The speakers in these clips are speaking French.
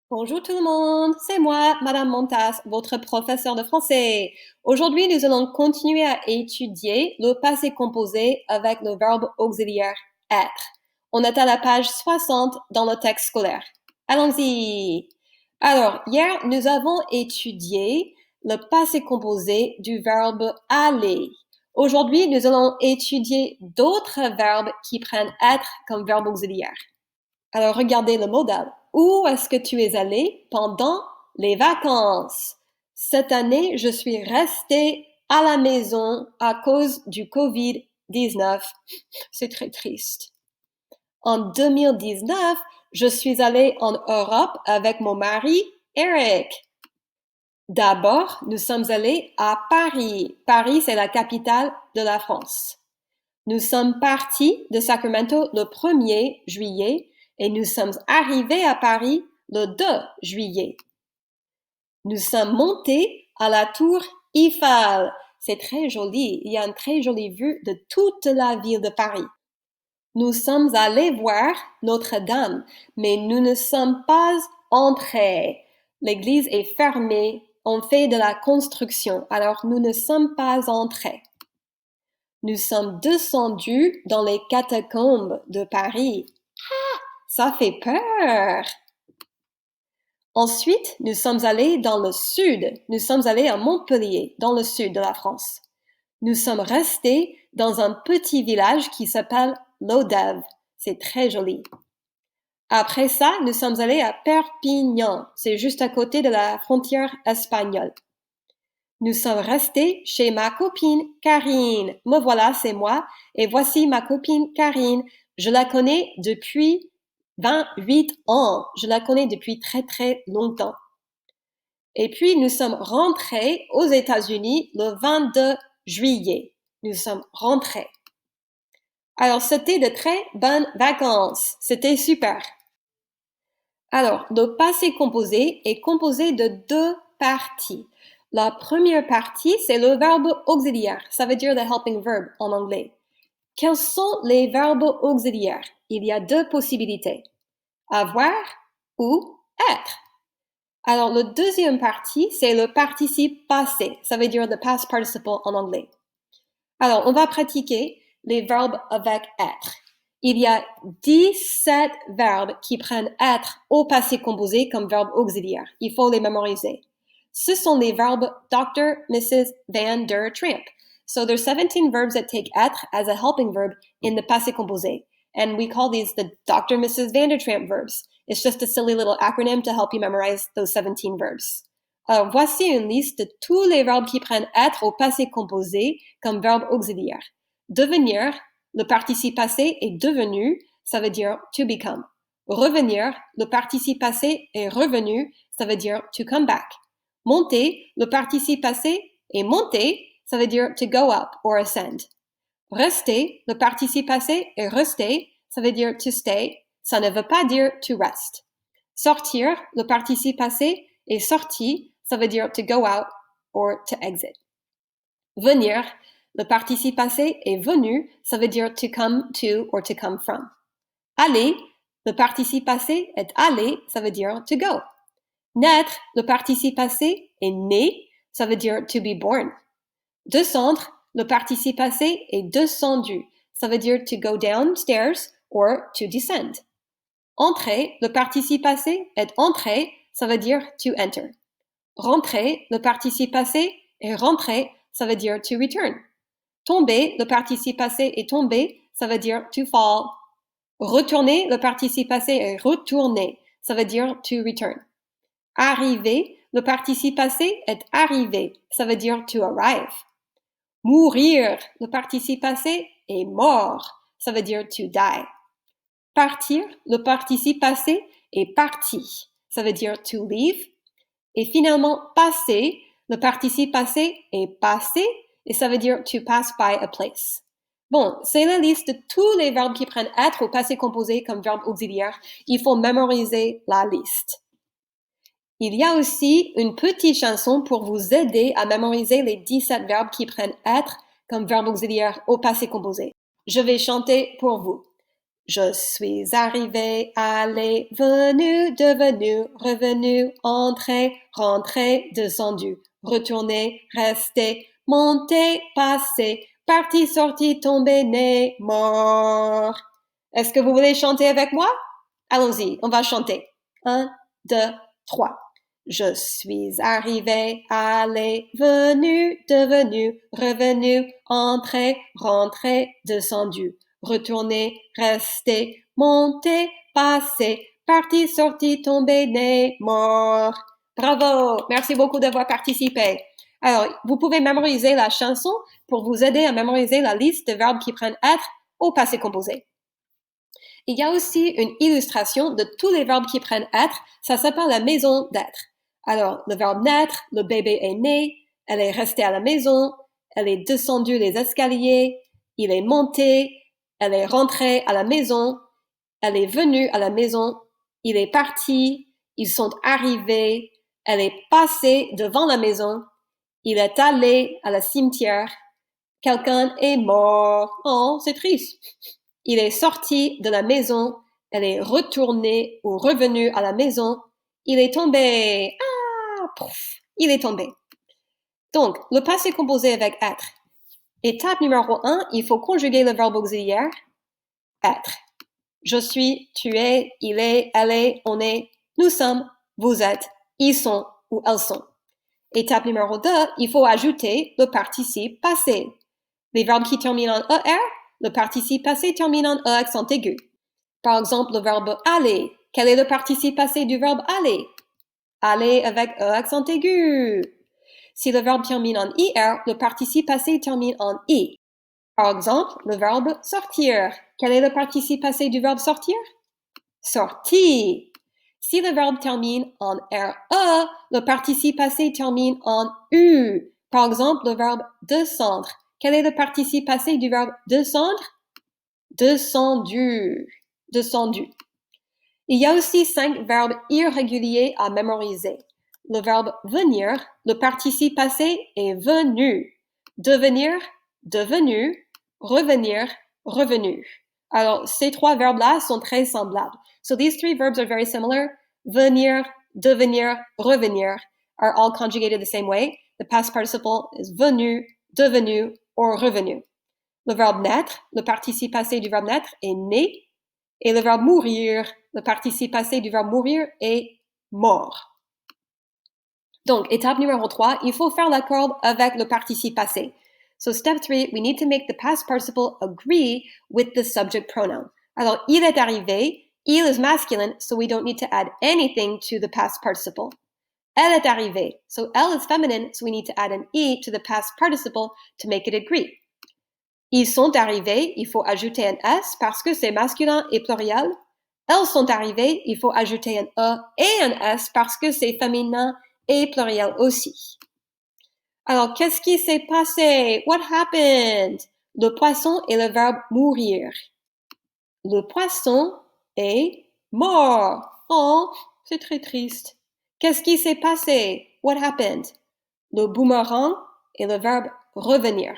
Bonjour tout le monde, c'est moi, Madame Montas, votre professeur de français. Aujourd'hui, nous allons continuer à étudier le passé composé avec le verbe auxiliaire être. On est à la page 60 dans le texte scolaire. Allons-y. Alors, hier, nous avons étudié le passé composé du verbe aller. Aujourd'hui, nous allons étudier d'autres verbes qui prennent être comme verbe auxiliaire. Alors, regardez le modèle. Où est-ce que tu es allé pendant les vacances? Cette année, je suis restée à la maison à cause du Covid-19. C'est très triste. En 2019, je suis allée en Europe avec mon mari, Eric. D'abord, nous sommes allés à Paris. Paris, c'est la capitale de la France. Nous sommes partis de Sacramento le 1er juillet et nous sommes arrivés à Paris le 2 juillet. Nous sommes montés à la tour Eiffel. C'est très joli. Il y a une très jolie vue de toute la ville de Paris. Nous sommes allés voir Notre-Dame, mais nous ne sommes pas entrés. L'église est fermée. On fait de la construction, alors nous ne sommes pas entrés. Nous sommes descendus dans les catacombes de Paris. Ah, ça fait peur! Ensuite, nous sommes allés dans le sud. Nous sommes allés à Montpellier, dans le sud de la France. Nous sommes restés dans un petit village qui s'appelle Lodève. C'est très joli. Après ça, nous sommes allés à Perpignan. C'est juste à côté de la frontière espagnole. Nous sommes restés chez ma copine Karine. Me voilà, c'est moi. Et voici ma copine Karine. Je la connais depuis 28 ans. Je la connais depuis très très longtemps. Et puis, nous sommes rentrés aux États-Unis le 22 juillet. Nous sommes rentrés. Alors, c'était de très bonnes vacances. C'était super. Alors, le passé composé est composé de deux parties. La première partie, c'est le verbe auxiliaire. Ça veut dire the helping verb en anglais. Quels sont les verbes auxiliaires? Il y a deux possibilités. Avoir ou être. Alors, la deuxième partie, c'est le participe passé. Ça veut dire the past participle en anglais. Alors, on va pratiquer les verbes avec être. Il y a 17 verbes qui prennent être au passé composé comme verbe auxiliaire. Il faut les mémoriser. Ce sont les verbes Dr. Mrs. Van der Tramp. So there's 17 verbs that take être as a helping verb in the passé composé. And we call these the Dr. Mrs. Van der Tramp verbs. It's just a silly little acronym to help you memorize those 17 verbs. Alors, voici une liste de tous les verbes qui prennent être au passé composé comme verbe auxiliaire. Devenir, le participe passé est devenu, ça veut dire to become. Revenir, le participe passé est revenu, ça veut dire to come back. Monter, le participe passé est monté, ça veut dire to go up or ascend. Rester, le participe passé est resté, ça veut dire to stay, ça ne veut pas dire to rest. Sortir, le participe passé est sorti, ça veut dire to go out or to exit. Venir, le participe passé est venu, ça veut dire to come to or to come from. Aller, le participe passé est allé, ça veut dire to go. Naître, le participe passé est né, ça veut dire to be born. Descendre, le participe passé est descendu, ça veut dire to go downstairs or to descend. Entrer, le participe passé est entré, ça veut dire to enter. Rentrer, le participe passé est rentré, ça veut dire to return. Tomber, le participe passé est tombé, ça veut dire to fall. Retourner, le participe passé est retourné, ça veut dire to return. Arriver, le participe passé est arrivé, ça veut dire to arrive. Mourir, le participe passé est mort, ça veut dire to die. Partir, le participe passé est parti, ça veut dire to leave. Et finalement, passer, le participe passé est passé et ça veut dire to pass by a place. Bon, c'est la liste de tous les verbes qui prennent être au passé composé comme verbe auxiliaire. Il faut mémoriser la liste. Il y a aussi une petite chanson pour vous aider à mémoriser les 17 verbes qui prennent être comme verbe auxiliaire au passé composé. Je vais chanter pour vous. Je suis arrivé, allé, venu, devenu, revenu, entré, rentré, descendu, retourné, resté, monté, passé, parti, sorti, tombé, né, mort. Est-ce que vous voulez chanter avec moi? Allons-y, on va chanter. 1, 2, 3. Je suis arrivé, allé, venu, devenu, revenu, entré, rentré, descendu, retourné, resté, monté, passé, parti, sorti, tombé, né, mort. Bravo! Merci beaucoup d'avoir participé. Alors, vous pouvez mémoriser la chanson pour vous aider à mémoriser la liste de verbes qui prennent être au passé composé. Il y a aussi une illustration de tous les verbes qui prennent être. Ça s'appelle la maison d'être. Alors, le verbe naître, le bébé est né, elle est restée à la maison, elle est descendue les escaliers, il est monté, elle est rentrée à la maison, elle est venue à la maison, il est parti, ils sont arrivés, elle est passée devant la maison, il est allé à la cimetière, quelqu'un est mort. Oh, c'est triste. Il est sorti de la maison, elle est retournée ou revenue à la maison, il est tombé. Ah, pouf, il est tombé. Donc, le passé composé avec être. Étape numéro 1, il faut conjuguer le verbe auxiliaire être. Je suis, tu es, il est, elle est, on est, nous sommes, vous êtes, ils sont ou elles sont. Étape numéro 2, il faut ajouter le participe passé. Les verbes qui terminent en ER, le participe passé termine en E accent aigu. Par exemple, le verbe aller. Quel est le participe passé du verbe aller? Aller avec E accent aigu. Si le verbe termine en IR, le participe passé termine en I. Par exemple, le verbe sortir. Quel est le participe passé du verbe sortir? Sorti. Si le verbe termine en RE, le participe passé termine en U. Par exemple, le verbe descendre. Quel est le participe passé du verbe descendre? Descendu. Descendu. Il y a aussi 5 verbes irréguliers à mémoriser. Le verbe venir, le participe passé est venu. Devenir, devenu. Revenir, revenu. Alors, ces 3 verbes-là sont très semblables. So these 3 verbs are very similar. Venir, devenir, revenir are all conjugated the same way. The past participle is venu, devenu, or revenu. Le verbe naître, le participe passé du verbe naître est né. Et le verbe mourir, le participe passé du verbe mourir est mort. Donc, étape numéro 3, il faut faire l'accord avec le participe passé. So step 3, we need to make the past participle agree with the subject pronoun. Alors, il est arrivé, il is masculine, so we don't need to add anything to the past participle. Elle est arrivée, so elle is feminine, so we need to add an E to the past participle to make it agree. Ils sont arrivés, il faut ajouter un S parce que c'est masculin et pluriel. Elles sont arrivées, il faut ajouter un E et un S parce que c'est féminin et pluriel aussi. Alors, qu'est-ce qui s'est passé? What happened? Le poisson est le verbe mourir. Le poisson est mort. Oh, c'est très triste. Qu'est-ce qui s'est passé? What happened? Le boomerang est le verbe revenir.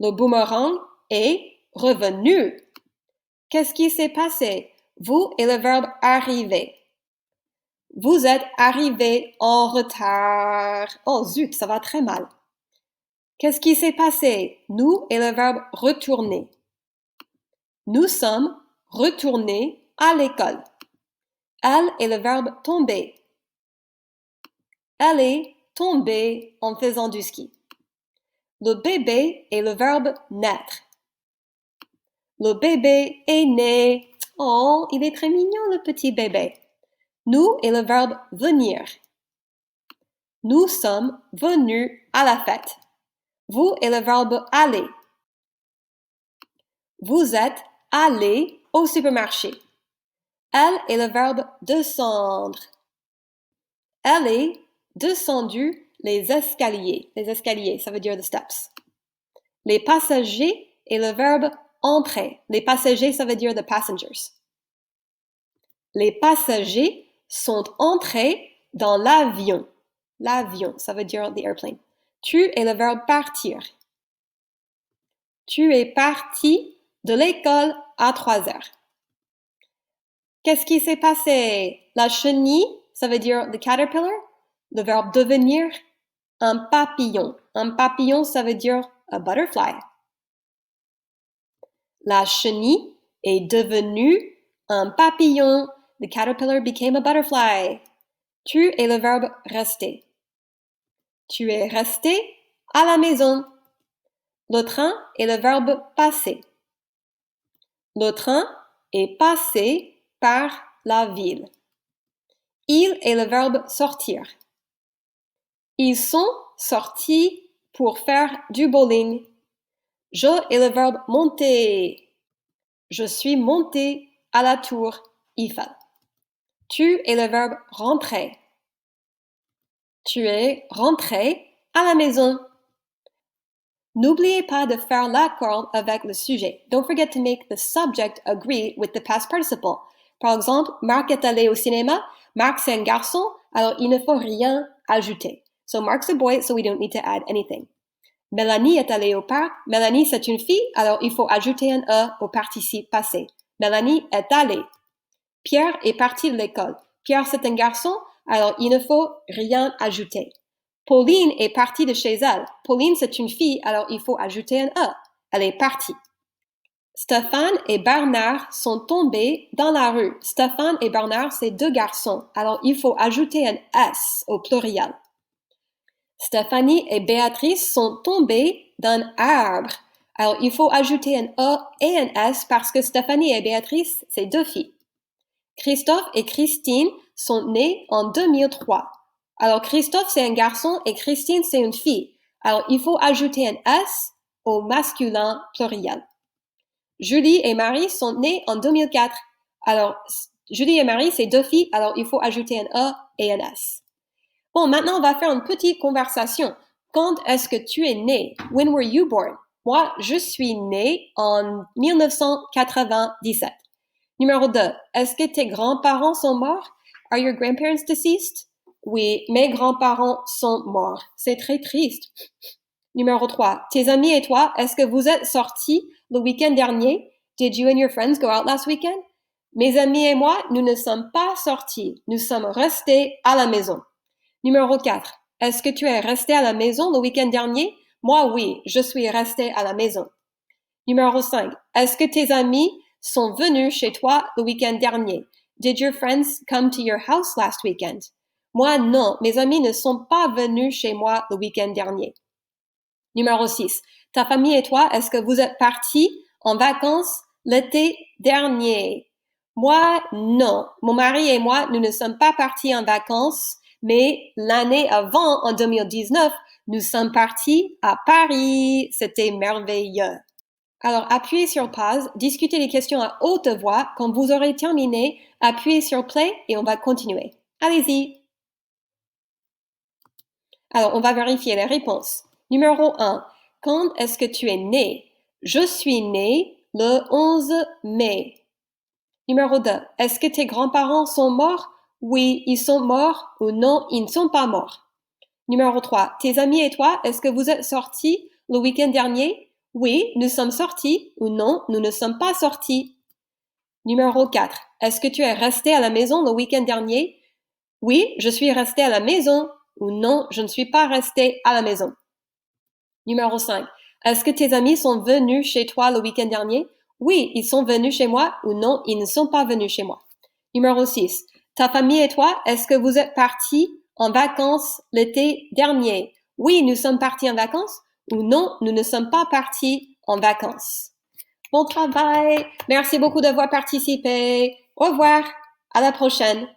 Le boomerang est revenu. Qu'est-ce qui s'est passé? Vous est le verbe arriver. Vous êtes arrivé en retard. Oh zut, ça va très mal. Qu'est-ce qui s'est passé? Nous est le verbe retourner. Nous sommes retournés à l'école. Elle est le verbe tomber. Elle est tombée en faisant du ski. Le bébé est le verbe naître. Le bébé est né. Oh, il est très mignon, le petit bébé. Nous est le verbe venir. Nous sommes venus à la fête. Vous est le verbe aller. Vous êtes allé au supermarché. Elle est le verbe descendre. Elle est descendue les escaliers. Les escaliers, ça veut dire the steps. Les passagers est le verbe entrer. Les passagers, ça veut dire the passengers. Les passagers sont entrés dans l'avion. L'avion, ça veut dire the airplane. Tu est le verbe partir. Tu es parti de l'école à 3 heures. Qu'est-ce qui s'est passé? La chenille, ça veut dire the caterpillar. Le verbe devenir, un papillon. Un papillon, ça veut dire a butterfly. La chenille est devenue un papillon. The caterpillar became a butterfly. Tu est le verbe rester. Tu es resté à la maison. Le train est le verbe passer. Le train est passé par la ville. Il est le verbe sortir. Ils sont sortis pour faire du bowling. Je est le verbe monter. Je suis monté à la tour Eiffel. Tu est le verbe rentrer. Tu es rentré à la maison. N'oubliez pas de faire l'accord avec le sujet. Don't forget to make the subject agree with the past participle. Par exemple, Marc est allé au cinéma. Marc, c'est un garçon, alors il ne faut rien ajouter. So Marc's a boy, so we don't need to add anything. Mélanie est allée au parc. Mélanie, c'est une fille, alors il faut ajouter un E au participe passé. Mélanie est allée. Pierre est parti de l'école. Pierre, c'est un garçon, alors il ne faut rien ajouter. Pauline est partie de chez elle. Pauline, c'est une fille, alors il faut ajouter un E. Elle est partie. Stéphane et Bernard sont tombés dans la rue. Stéphane et Bernard, c'est deux garçons, alors il faut ajouter un S au pluriel. Stéphanie et Béatrice sont tombées d'un arbre. Alors, il faut ajouter un E et un S parce que Stéphanie et Béatrice, c'est deux filles. Christophe et Christine sont nés en 2003. Alors, Christophe, c'est un garçon et Christine, c'est une fille. Alors, il faut ajouter un S au masculin pluriel. Julie et Marie sont nés en 2004. Alors, Julie et Marie, c'est deux filles. Alors, il faut ajouter un E et un S. Bon, maintenant, on va faire une petite conversation. Quand est-ce que tu es né? When were you born? Moi, je suis né en 1997. Numéro 2. Est-ce que tes grands-parents sont morts? Are your grandparents deceased? Oui, mes grands-parents sont morts. C'est très triste. Numéro 3. Tes amis et toi, est-ce que vous êtes sortis le week-end dernier? Did you and your friends go out last weekend? Mes amis et moi, nous ne sommes pas sortis. Nous sommes restés à la maison. Numéro 4. Est-ce que tu es resté à la maison le week-end dernier? Moi, oui, je suis resté à la maison. Numéro 5. Est-ce que tes amis sont venus chez toi le week-end dernier? Did your friends come to your house last weekend? Moi, non, mes amis ne sont pas venus chez moi le week-end dernier. Numéro 6. Ta famille et toi, est-ce que vous êtes partis en vacances l'été dernier? Moi, non. Mon mari et moi, nous ne sommes pas partis en vacances, mais l'année avant, en 2019, nous sommes partis à Paris. C'était merveilleux. Alors, appuyez sur pause, discutez les questions à haute voix. Quand vous aurez terminé, appuyez sur play et on va continuer. Allez-y. Alors, on va vérifier les réponses. Numéro 1. Quand est-ce que tu es né? Je suis né le 11 mai. Numéro 2. Est-ce que tes grands-parents sont morts? Oui, ils sont morts ou non, ils ne sont pas morts. Numéro 3. Tes amis et toi, est-ce que vous êtes sortis le week-end dernier? Oui, nous sommes sortis ou non, nous ne sommes pas sortis. Numéro 4. Est-ce que tu es resté à la maison le week-end dernier? Oui, je suis resté à la maison ou non, je ne suis pas resté à la maison. Numéro 5. Est-ce que tes amis sont venus chez toi le week-end dernier? Oui, ils sont venus chez moi ou non, ils ne sont pas venus chez moi. Numéro 6. Ta famille et toi, est-ce que vous êtes partis en vacances l'été dernier? Oui, nous sommes partis en vacances ou non, nous ne sommes pas partis en vacances. Bon travail. Merci beaucoup d'avoir participé. Au revoir. À la prochaine.